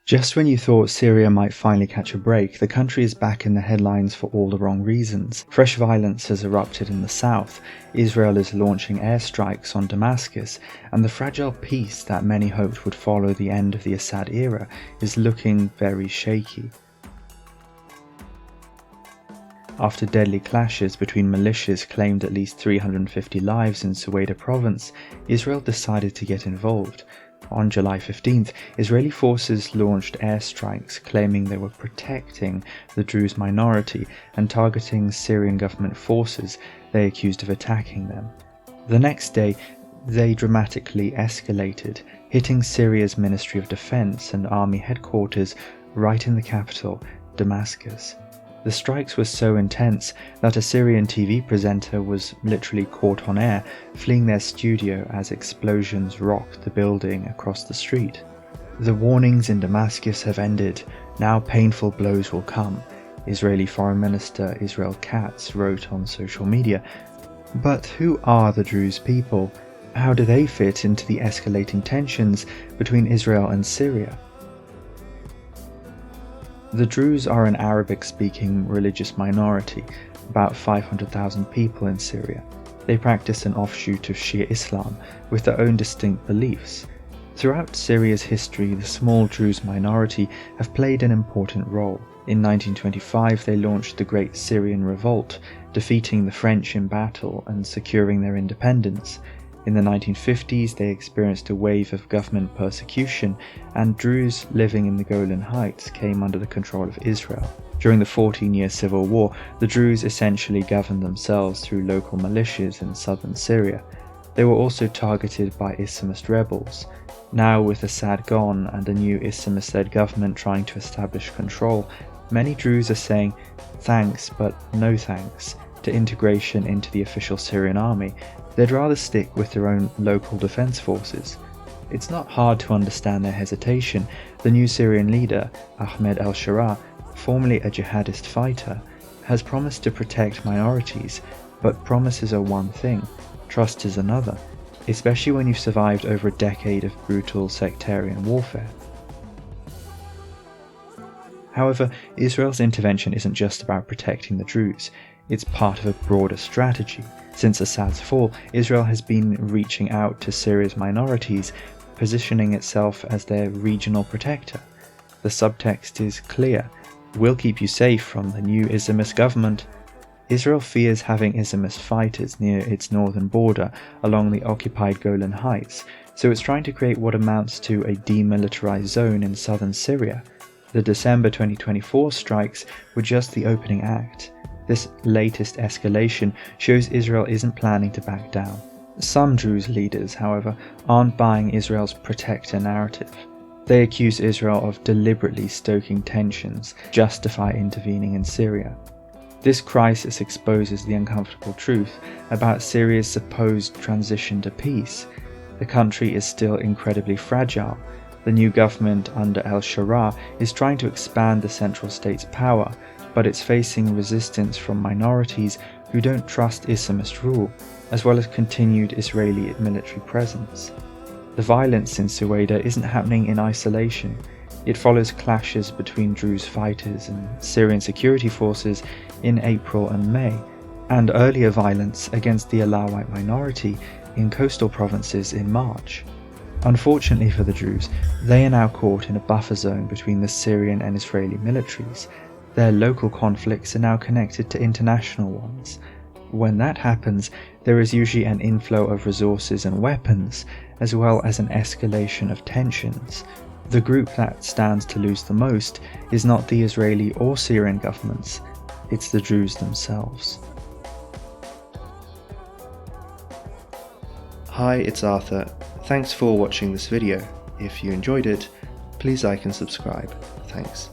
Just when you thought Syria might finally catch a break, the country is back in the headlines for all the wrong reasons. Fresh violence has erupted in the south, Israel is launching airstrikes on Damascus, and the fragile peace that many hoped would follow the end of the Assad era is looking very shaky. After deadly clashes between militias claimed at least 350 lives in Suwayda province, Israel decided to get involved. On July 15th, Israeli forces launched airstrikes claiming they were protecting the Druze minority and targeting Syrian government forces they accused of attacking them. The next day, they dramatically escalated, hitting Syria's Ministry of Defense and army headquarters right in the capital, Damascus. The strikes were so intense that a Syrian TV presenter was literally caught on air, fleeing their studio as explosions rocked the building across the street. The warnings in Damascus have ended, now painful blows will come, Israeli Foreign Minister Israel Katz wrote on social media. But who are the Druze people? How do they fit into the escalating tensions between Israel and Syria? The Druze are an Arabic-speaking religious minority, about 500,000 people in Syria. They practice an offshoot of Shia Islam with their own distinct beliefs. Throughout Syria's history, the small Druze minority have played an important role. In 1925, they launched the Great Syrian Revolt, defeating the French in battle and securing their independence. In the 1950s, they experienced a wave of government persecution, and Druze living in the Golan Heights came under the control of Israel. During the 14-year civil war, the Druze essentially governed themselves through local militias in southern Syria. They were also targeted by Islamist rebels. Now, with Assad gone and a new Islamist-led government trying to establish control, many Druze are saying thanks but no thanks to integration into the official Syrian army. They'd rather stick with their own local defense forces. It's not hard to understand their hesitation. The new Syrian leader, Ahmed al-Sharaa, formerly a jihadist fighter, has promised to protect minorities, but promises are one thing, trust is another, especially when you've survived over a decade of brutal sectarian warfare. However, Israel's intervention isn't just about protecting the Druze, it's part of a broader strategy. Since Assad's fall, Israel has been reaching out to Syria's minorities, positioning itself as their regional protector. The subtext is clear: we'll keep you safe from the new Islamist government. Israel fears having Islamist fighters near its northern border along the occupied Golan Heights, so it's trying to create what amounts to a demilitarized zone in southern Syria. The December 2024 strikes were just the opening act. This latest escalation shows Israel isn't planning to back down. Some Druze leaders, however, aren't buying Israel's protector narrative. They accuse Israel of deliberately stoking tensions, justify intervening in Syria. This crisis exposes the uncomfortable truth about Syria's supposed transition to peace. The country is still incredibly fragile. The new government under al-Sharaa is trying to expand the central state's power, but it's facing resistance from minorities who don't trust Islamist rule, as well as continued Israeli military presence. The violence in Suwayda isn't happening in isolation. It follows clashes between Druze fighters and Syrian security forces in April and May, and earlier violence against the Alawite minority in coastal provinces in March. Unfortunately for the Druze, they are now caught in a buffer zone between the Syrian and Israeli militaries. Their local conflicts are now connected to international ones. When that happens, there is usually an inflow of resources and weapons, as well as an escalation of tensions. The group that stands to lose the most is not the Israeli or Syrian governments, it's the Druze themselves. Hi, it's Arthur. Thanks for watching this video. If you enjoyed it, please like and subscribe. Thanks.